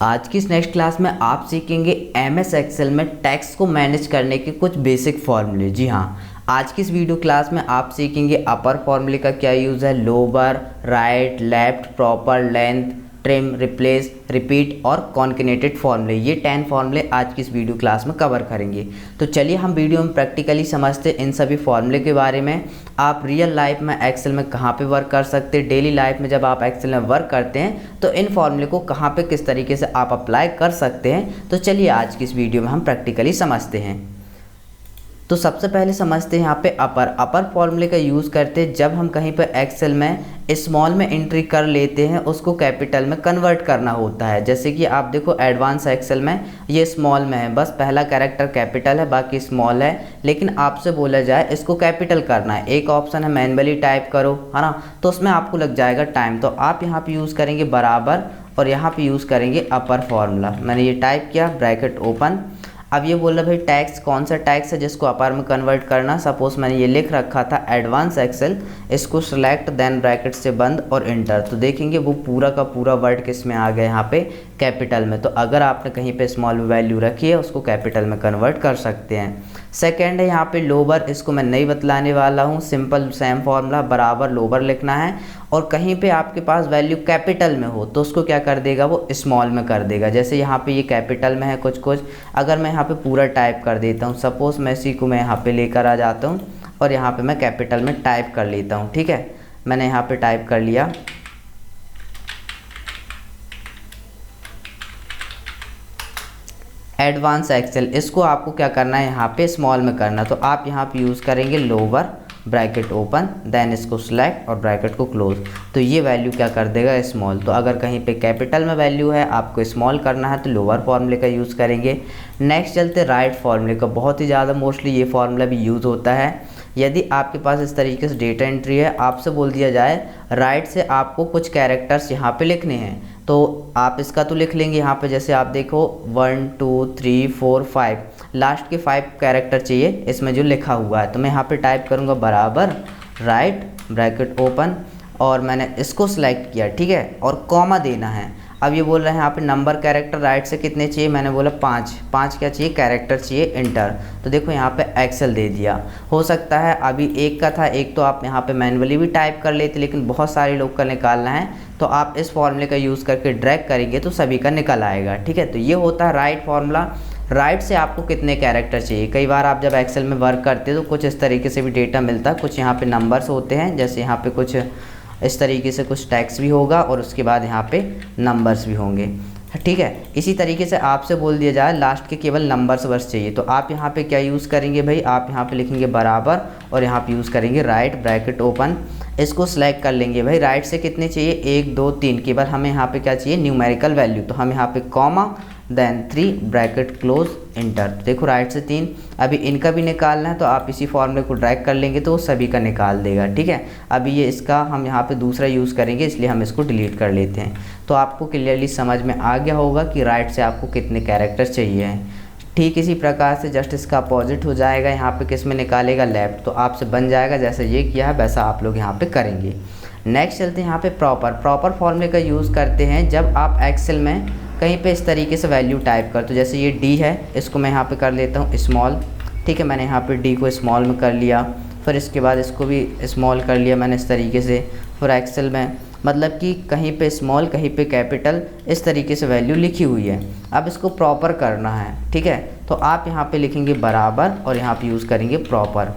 आज की इस नेक्स्ट क्लास में आप सीखेंगे एमएस एक्सेल में टेक्स्ट को मैनेज करने के कुछ बेसिक फॉर्मूले। जी हाँ, आज की इस वीडियो क्लास में आप सीखेंगे अपर फॉर्मूले का क्या यूज़ है, lower, right, left, proper, length, trim, replace, repeat और कॉन्केनेटेड फॉर्मूले। ये 10 फॉर्मूले आज की इस वीडियो क्लास में कवर करेंगे। तो चलिए हम वीडियो में प्रैक्टिकली समझते इन सभी फॉर्मूले के बारे में। आप रियल लाइफ में एक्सेल में कहाँ पे वर्क कर सकते हैं, डेली लाइफ में जब आप एक्सेल में वर्क करते हैं तो इन फॉर्मूले को कहाँ पे किस तरीके से आप अप्लाई कर सकते हैं। तो चलिए आज की इस वीडियो में हम प्रैक्टिकली समझते हैं। तो सबसे पहले समझते हैं यहाँ पे अपर फॉर्मूले का यूज़ करते हैं जब हम कहीं पर एक्सेल में स्मॉल में एंट्री कर लेते हैं, उसको कैपिटल में कन्वर्ट करना होता है। जैसे कि आप देखो एडवांस एक्सेल में ये स्मॉल में है, बस पहला कैरेक्टर कैपिटल है बाकी स्मॉल है, लेकिन आपसे बोला जाए इसको कैपिटल करना है। एक ऑप्शन है मैनुअली टाइप करो, है ना, तो उसमें आपको लग जाएगा टाइम। तो आप यहाँ पे यूज़ करेंगे बराबर और यहाँ पे यूज़ करेंगे अपर फॉर्मूला। मैंने ये टाइप किया, ब्रैकेट ओपन। अब ये बोल रहा भाई टैक्स कौन सा टैक्स है जिसको अपर में कन्वर्ट करना। सपोज मैंने ये लिख रखा था एडवांस एक्सेल, इसको सिलेक्ट देन ब्रैकेट से बंद और इंटर। तो देखेंगे वो पूरा का पूरा वर्ड किस में आ गया, यहाँ पे कैपिटल में। तो अगर आपने कहीं पे स्मॉल वैल्यू रखी है उसको कैपिटल में कन्वर्ट कर सकते हैं। सेकेंड है यहाँ पे लोअर, इसको मैं नहीं बतलाने वाला हूँ, सिंपल सेम फॉर्मूला, बराबर लोअर लिखना है। और कहीं पे आपके पास वैल्यू कैपिटल में हो तो उसको क्या कर देगा, वो स्मॉल में कर देगा। जैसे यहाँ पे ये कैपिटल में है कुछ, अगर मैं यहाँ पे पूरा टाइप कर देता हूँ, सपोज मैं इसी को मैं यहाँ पे लेकर आ जाता हूँ और यहाँ पे मैं कैपिटल में टाइप कर लेता हूँ। ठीक है, मैंने यहाँ पे टाइप कर लिया। एडवांस एक्सेल, इसको आपको क्या करना है, यहाँ पे स्मॉल में करना। तो आप यहाँ पे यूज़ करेंगे लोअर, ब्रैकेट ओपन, देन इसको सिलेक्ट और ब्रैकेट को क्लोज। तो ये वैल्यू क्या कर देगा, स्मॉल। तो अगर कहीं पे कैपिटल में वैल्यू है, आपको स्मॉल करना है, तो लोअर फॉर्मूले का यूज़ करेंगे। नेक्स्ट चलते राइट फॉर्मूले का। बहुत ही ज़्यादा मोस्टली ये फॉर्मूला भी यूज़ होता है। यदि आपके पास इस तरीके से डेटा एंट्री है, आपसे बोल दिया जाए राइट से आपको कुछ कैरेक्टर्स यहाँ पे लिखने हैं, तो आप इसका तो लिख लेंगे यहाँ पे। जैसे आप देखो 1 2 3 4 5, लास्ट के 5 कैरेक्टर चाहिए इसमें जो लिखा हुआ है। तो मैं यहाँ पे टाइप करूँगा बराबर राइट, ब्रैकेट ओपन, और मैंने इसको सिलेक्ट किया। ठीक है, और कॉमा देना है। अब ये बोल रहे हैं यहाँ पे नंबर कैरेक्टर राइट से कितने चाहिए, मैंने बोला 5 क्या चाहिए, कैरेक्टर चाहिए, इंटर। तो देखो यहाँ पे एक्सेल दे दिया। हो सकता है अभी एक का था, एक तो आप यहाँ पे मैनुअली भी टाइप कर लेते, लेकिन बहुत सारे लोग का निकालना है तो आप इस फॉर्मूले का यूज़ करके ड्रैग करेंगे तो सभी का निकल आएगा। ठीक है, तो ये होता है राइट फॉर्मूला। राइट से आपको कितने कैरेक्टर चाहिए। कई बार आप जब एक्सेल में वर्क करते हैं तो कुछ इस तरीके से भी डेटा मिलता है, कुछ यहाँ पे नंबर्स होते हैं, जैसे यहाँ पे कुछ इस तरीके से कुछ टैक्स भी होगा और उसके बाद यहाँ पे नंबर्स भी होंगे। ठीक है, इसी तरीके से आपसे बोल दिया जाए लास्ट के केवल नंबर्स बस चाहिए, तो आप यहाँ पे क्या यूज़ करेंगे भाई, आप यहाँ पे लिखेंगे बराबर और यहाँ पे यूज़ करेंगे राइट, ब्रैकेट ओपन। इसको सिलेक्ट कर लेंगे भाई राइट से कितने चाहिए, 1 2 3, केवल हमें यहाँ पे क्या चाहिए, न्यूमेरिकल वैल्यू। तो हम यहाँ पे comma then 3 bracket close enter. देखो राइट से 3, अभी इनका भी निकालना है तो आप इसी फॉर्मूले को ड्रैग कर लेंगे तो वो सभी का निकाल देगा। ठीक है, अभी ये इसका हम यहाँ पे दूसरा यूज़ करेंगे इसलिए हम इसको डिलीट कर लेते हैं। तो आपको क्लियरली समझ में आ गया होगा कि राइट से आपको कितने कैरेक्टर चाहिए। ठीक इसी प्रकार से जस्ट इसका अपोजिट हो जाएगा, यहाँ पे किस में निकालेगा, लेफ्ट। तो आपसे बन जाएगा जैसे ये किया है वैसा आप लोग यहाँ पे करेंगे। नेक्स्ट चलते हैं यहाँ पे प्रॉपर फॉर्मूले का यूज़ करते हैं जब आप एक्सेल में कहीं पे इस तरीके से वैल्यू टाइप कर। तो जैसे ये डी है, इसको मैं यहाँ पे कर लेता हूँ स्मॉल। ठीक है, मैंने यहाँ पे डी को स्मॉल में कर लिया, फिर इसके बाद इसको भी स्मॉल कर लिया मैंने इस तरीके से। फिर एक्सेल में मतलब कि कहीं पे स्मॉल कहीं पे कैपिटल, इस तरीके से वैल्यू लिखी हुई है। अब इसको प्रॉपर करना है। ठीक है, तो आप यहाँ पे लिखेंगे बराबर और यहाँ पे यूज़ करेंगे प्रॉपर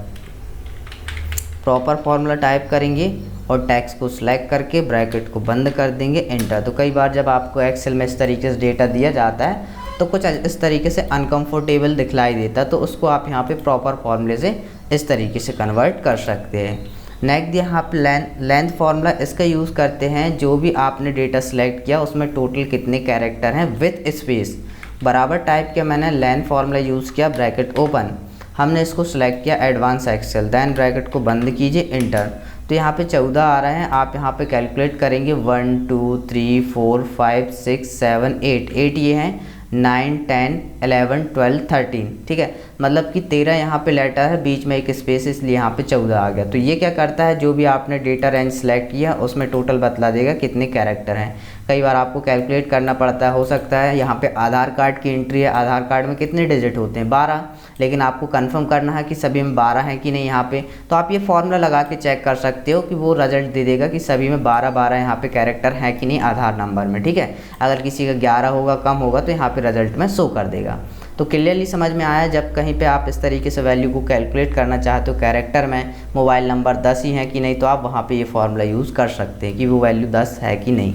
फॉर्मूला टाइप करेंगे और टैक्स को सिलेक्ट करके ब्रैकेट को बंद कर देंगे, इंटर। तो कई बार जब आपको एक्सेल में इस तरीके से डेटा दिया जाता है तो कुछ इस तरीके से अनकंफर्टेबल दिखलाई देता है, तो उसको आप यहाँ पे प्रॉपर फॉर्मूले से इस तरीके से कन्वर्ट कर सकते हैं। नेक्स्ट यहाँ पे लेंथ फार्मूला, इसका यूज़ करते हैं जो भी आपने डेटा सेलेक्ट किया उसमें टोटल कितने कैरेक्टर हैं विथ स्पेस। बराबर टाइप किया मैंने, लेंथ फार्मूला यूज़ किया, ब्रैकेट ओपन, हमने इसको सिलेक्ट किया एडवांस एक्सेल, देन ब्रैकेट को बंद कीजिए, इंटर। तो यहाँ पे 14 आ रहे हैं, आप यहाँ पे कैलकुलेट करेंगे 1 2 3 4 5 6 7 8 ये हैं, 9 10 11 12 13। ठीक है, मतलब कि 13 यहाँ पे लेटर है, बीच में एक स्पेस, इसलिए यहाँ पे 14 आ गया। तो ये क्या करता है, जो भी आपने डेटा रेंज सेलेक्ट किया उसमें टोटल बतला देगा कितने कैरेक्टर हैं। कई बार आपको कैलकुलेट करना पड़ता है। हो सकता है यहाँ पे आधार कार्ड की एंट्री है, आधार कार्ड में कितने डिजिट होते हैं 12, लेकिन आपको कंफर्म करना है कि सभी में 12 है कि नहीं यहाँ पे, तो आप ये फॉर्मूला लगा के चेक कर सकते हो कि वो रिजल्ट दे देगा कि सभी में 12 यहाँ पे कैरेक्टर है कि नहीं आधार नंबर में, ठीक है। अगर किसी का 11 होगा, कम होगा, तो यहाँ पे रिजल्ट में शो कर देगा। तो क्लियरली समझ में आया, जब कहीं पे आप इस तरीके से वैल्यू को कैलकुलेट करना चाहते हो कैरेक्टर में, मोबाइल नंबर 10 ही है कि नहीं, तो आप वहाँ पे ये फार्मूला यूज़ कर सकते हैं कि वो वैल्यू 10 है कि नहीं।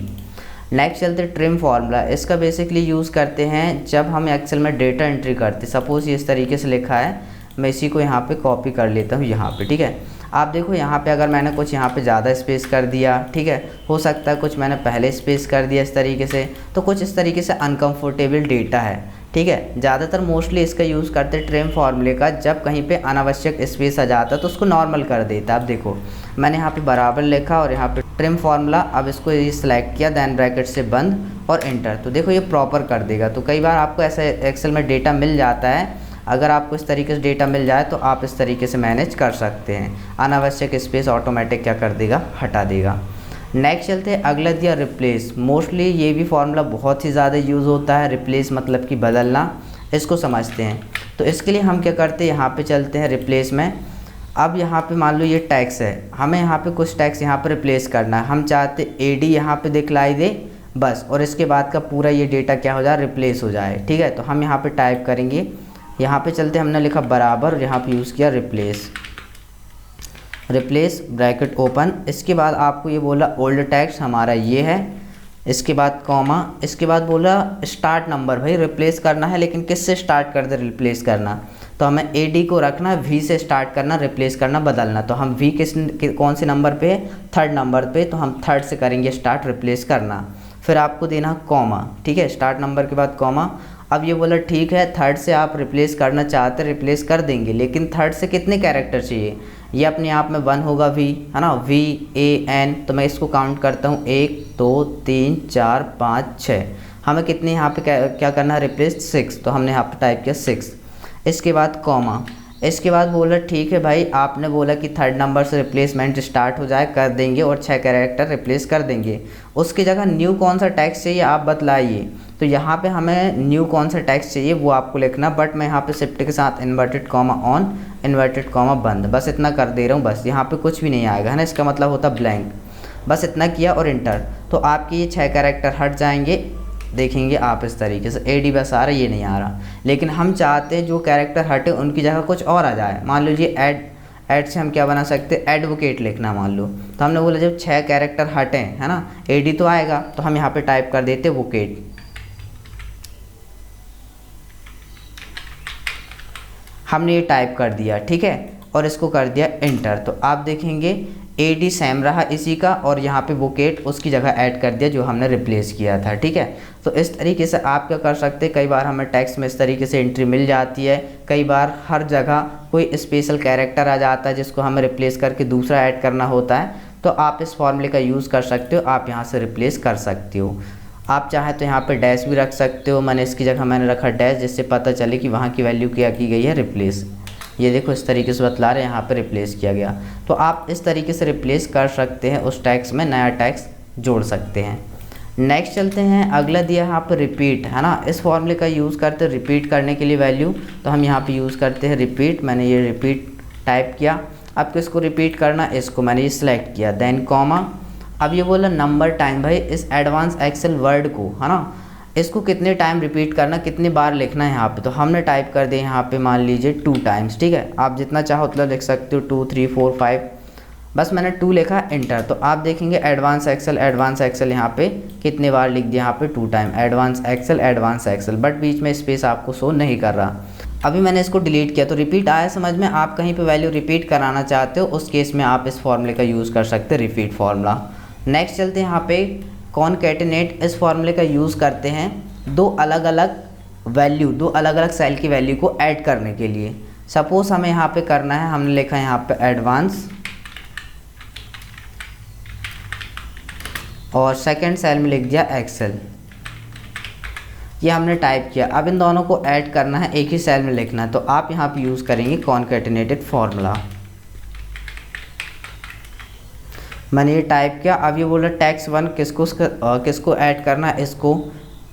नेक्स्ट चलते ट्रिम फार्मूला। इसका बेसिकली यूज़ करते हैं जब हम एक्सेल में डेटा एंट्री करते हैं। सपोज़ ये इस तरीके से लिखा है, मैं इसी को यहाँ पे कॉपी कर लेता हूँ यहाँ पे, ठीक है। आप देखो यहाँ पे अगर मैंने कुछ यहाँ पे ज़्यादा स्पेस कर दिया, ठीक है, हो सकता है कुछ मैंने पहले स्पेस कर दिया इस तरीके से, तो कुछ इस तरीके से अनकंफर्टेबल डेटा है, ठीक है। ज़्यादातर मोस्टली इसका यूज़ करते हैं ट्रिम फार्मूले का, जब कहीं पे अनावश्यक स्पेस आ जाता है तो उसको नॉर्मल कर देता है। अब देखो मैंने यहाँ पे बराबर लिखा और यहाँ पे ट्रिम फार्मूला, अब इसको ये सिलेक्ट किया, देन ब्रैकेट से बंद और एंटर, तो देखो ये प्रॉपर कर देगा। तो कई बार आपको ऐसा एक्सेल में डेटा मिल जाता है, अगर आपको इस तरीके से डेटा मिल जाए तो आप इस तरीके से मैनेज कर सकते हैं। अनावश्यक स्पेस ऑटोमेटिक क्या कर देगा, हटा देगा। नेक्स्ट चलते हैं अगला दिया रिप्लेस। मोस्टली ये भी फार्मूला बहुत ही ज़्यादा यूज़ होता है, रिप्लेस मतलब कि बदलना, इसको समझते हैं। तो इसके लिए हम क्या करते हैं, यहाँ पे चलते हैं रिप्लेस में। अब यहाँ पे मान लो ये टैक्स है, हमें यहाँ पे कुछ टैक्स यहाँ पे रिप्लेस करना है, हम चाहते AD यहाँ पे दिखलाई दे बस, और इसके बाद का पूरा ये डेटा क्या हो जाए, रिप्लेस हो जाए, ठीक है। तो हम यहाँ पे टाइप करेंगे, यहाँ पे चलते हमने लिखा बराबर और यहाँ पे यूज़ किया रिप्लेस ब्रैकेट ओपन। इसके बाद आपको ये बोला ओल्ड टैक्स हमारा ये है, इसके बाद कॉमा, इसके बाद बोला स्टार्ट नंबर, भाई रिप्लेस करना है लेकिन किससे स्टार्ट कर दे रिप्लेस करना, तो हमें AD को रखना, V से स्टार्ट करना, रिप्लेस करना, बदलना। तो हम V कौन से नंबर पे, 3rd नंबर पे, तो हम 3rd से करेंगे स्टार्ट रिप्लेस करना। फिर आपको देना कॉमा, ठीक है, स्टार्ट नंबर के बाद कॉमा। अब ये बोला ठीक है 3rd से आप रिप्लेस करना चाहते रिप्लेस कर देंगे, लेकिन 3rd से कितने कैरेक्टर चाहिए, ये अपने आप में 1 होगा, V है ना, VAN। तो मैं इसको काउंट करता हूँ 1 2 3 4 5 6, हमें कितने यहाँ पे क्या करना है, रिप्लेस 6, तो हमने यहाँ पे टाइप किया 6। इसके बाद कॉमा, इसके बाद बोला ठीक है भाई, आपने बोला कि 3rd नंबर से रिप्लेसमेंट स्टार्ट हो जाए, कर देंगे और 6 कैरेक्टर रिप्लेस कर देंगे। उसकी जगह न्यू कौन सा टैक्स चाहिए आप बतलाइए। तो यहाँ पे हमें न्यू कौन सा टैक्स चाहिए वो आपको लिखना, बट मैं यहाँ पे शिफ्ट के साथ inverted comma on, inverted comma बंद, बस इतना कर दे रहा हूँ। बस यहाँ पे कुछ भी नहीं आएगा, है ना, इसका मतलब होता ब्लैंक। बस इतना किया और इंटर, तो आपके ये 6 कैरेक्टर हट जाएंगे। देखेंगे आप इस तरीके से AD बस आ रहा है, ये नहीं आ रहा, लेकिन हम चाहते हैं जो कैरेक्टर हटे उनकी जगह कुछ और आ जाए। मान लीजिए ऐड से हम क्या बना सकते हैं, एडवोकेट लिखना मान लो, तो हमने बोला जब 6 कैरेक्टर हटें, है ना, AD तो आएगा, तो हम यहाँ पे टाइप कर देते वोकेट। हमने ये टाइप कर दिया, ठीक है, और इसको कर दिया इंटर। तो आप देखेंगे AD सेम रहा इसी का, और यहाँ पे वोकेट उसकी जगह ऐड कर दिया जो हमने रिप्लेस किया था, ठीक है। तो इस तरीके से आप क्या कर सकते हैं, कई बार हमें टेक्स्ट में इस तरीके से एंट्री मिल जाती है, कई बार हर जगह कोई स्पेशल कैरेक्टर आ जाता है जिसको हमें रिप्लेस करके दूसरा ऐड करना होता है, तो आप इस फॉर्मूले का यूज़ कर सकते हो, आप यहाँ से रिप्लेस कर सकते हो। आप चाहे तो यहाँ पे डैश भी रख सकते हो, मैंने इसकी जगह मैंने रखा डैश, जिससे पता चले कि वहाँ की वैल्यू क्या की गई है, रिप्लेस। ये देखो इस तरीके से बतला रहे हैं, यहाँ पे रिप्लेस किया गया। तो आप इस तरीके से रिप्लेस कर सकते हैं, उस टैक्स में नया टैक्स जोड़ सकते हैं। नेक्स्ट चलते हैं, अगला दिया है यहाँ पर रिपीट, है ना। इस फॉर्मूले का यूज़ करते हैं रिपीट करने के लिए वैल्यू, तो हम यहाँ पे यूज़ करते हैं रिपीट। मैंने ये रिपीट टाइप किया, अब किसको रिपीट करना, इसको मैंने ये सिलेक्ट किया, देन कॉमा। अब ये बोला नंबर टाइम, भाई इस एडवांस एक्सेल वर्ड को, है ना, इसको कितने टाइम रिपीट करना, कितने बार लिखना है यहाँ पे, तो हमने टाइप कर दिया यहाँ पे मान लीजिए 2 टाइम्स, ठीक है। आप जितना चाहो उतना लिख सकते हो, 2 3 4 5, बस मैंने 2 लिखा, इंटर। तो आप देखेंगे एडवांस एक्सेल यहाँ पे कितने बार लिख दिया, यहाँ पे 2 टाइम, एडवांस एक्सेल, बट बीच में स्पेस आपको शो नहीं कर रहा। अभी मैंने इसको डिलीट किया, तो रिपीट आया समझ में। आप कहीं पे वैल्यू रिपीट कराना चाहते हो, उस केस में आप इस फॉर्मूले का यूज़ कर सकते हैं, रिपीट फार्मूला। नेक्स्ट चलते हैं यहाँ पे कॉनकैटिनेट। इस फॉर्मूले का यूज़ करते हैं दो अलग अलग सेल की वैल्यू को ऐड करने के लिए। सपोज हमें यहाँ पे करना है, हमने लिखा है यहाँ पे एडवांस, और सेकंड सेल में लिख दिया एक्सेल, ये हमने टाइप किया। अब इन दोनों को ऐड करना है, एक ही सेल में लिखना है, तो आप यहाँ पे यूज़ करेंगे कॉनकैटिनेटेड फार्मूला। मैंने ये टाइप किया। अब ये बोला टैक्स 1 किसको ऐड करना है, इसको,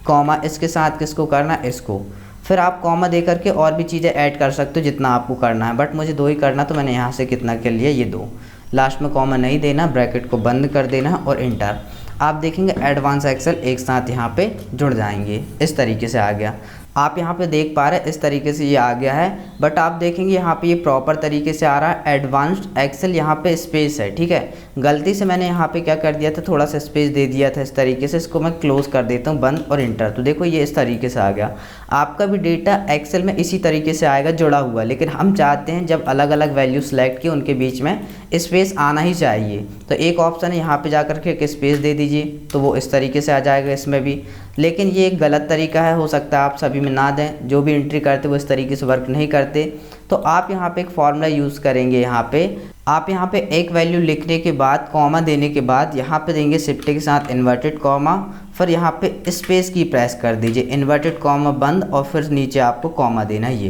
कॉमा इसके साथ किसको करना है, इसको। फिर आप कॉमा दे करके और भी चीज़ें ऐड कर सकते हो जितना आपको करना है, बट मुझे 2 ही करना, तो मैंने यहाँ से कितना कर लिया, ये 2। लास्ट में कॉमा नहीं देना, ब्रैकेट को बंद कर देना और इंटर। आप देखेंगे एडवांस एक्सेल एक साथ यहाँ पे जुड़ जाएंगे। इस तरीके से आ गया। आप यहाँ पे देख पा रहे हैं इस तरीके से ये आ गया है, बट आप देखेंगे यहाँ पे ये प्रॉपर तरीके से आ रहा है। एडवांस्ड एक्सेल यहाँ पे स्पेस है, ठीक है। गलती से मैंने यहाँ पे क्या कर दिया था, थोड़ा सा स्पेस दे दिया था इस तरीके से। इसको मैं क्लोज कर देता हूँ, बंद और इंटर। तो देखो ये इस तरीके से आ गया। आपका भी डेटा एक्सेल में इसी तरीके से आएगा जुड़ा हुआ, लेकिन हम चाहते हैं जब अलग अलग वैल्यू सेलेक्ट किए उनके बीच में स्पेस आना ही चाहिए। तो एक ऑप्शन है यहाँ पे जा कर के एक स्पेस दे दीजिए, तो वो इस तरीके से आ जाएगा इसमें भी। लेकिन ये एक गलत तरीका है, हो सकता है आप सभी में ना दें। जो भी एंट्री करते वो इस तरीके से वर्क नहीं करते। तो आप यहाँ पे एक फॉर्मूला यूज़ करेंगे। यहाँ पे आप यहाँ पे एक वैल्यू लिखने के बाद कॉमा देने के बाद यहाँ पे देंगे शिफ्ट के साथ इन्वर्टेड कॉमा, फिर यहाँ पे स्पेस की प्रेस कर दीजिए, इन्वर्टेड कॉमा बंद और फिर नीचे आपको कॉमा देना है ये।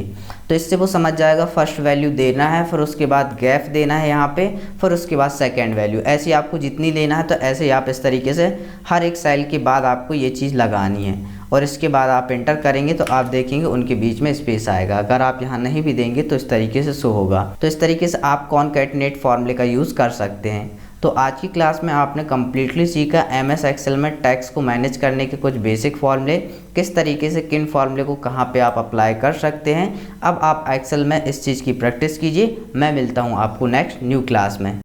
तो इससे वो समझ जाएगा फर्स्ट वैल्यू देना है, फिर उसके बाद गैप देना है यहाँ पे, फिर उसके बाद सेकंड वैल्यू। ऐसे आपको जितनी लेना है तो ऐसे ही आप इस तरीके से हर एक सेल के बाद आपको ये चीज़ लगानी है, और इसके बाद आप एंटर करेंगे तो आप देखेंगे उनके बीच में स्पेस आएगा। अगर आप यहाँ नहीं भी देंगे तो इस तरीके से शो होगा। तो इस तरीके से आप कॉनकैटिनेट फॉर्मूले का यूज़ कर सकते हैं। तो आज की क्लास में आपने कम्प्लीटली सीखा MS एक्सेल में टैक्स को मैनेज करने के कुछ बेसिक फॉर्मूले, किस तरीके से किन फॉर्मूले को कहाँ पे आप अप्लाई कर सकते हैं। अब आप एक्सेल में इस चीज़ की प्रैक्टिस कीजिए। मैं मिलता हूँ आपको नेक्स्ट न्यू क्लास में।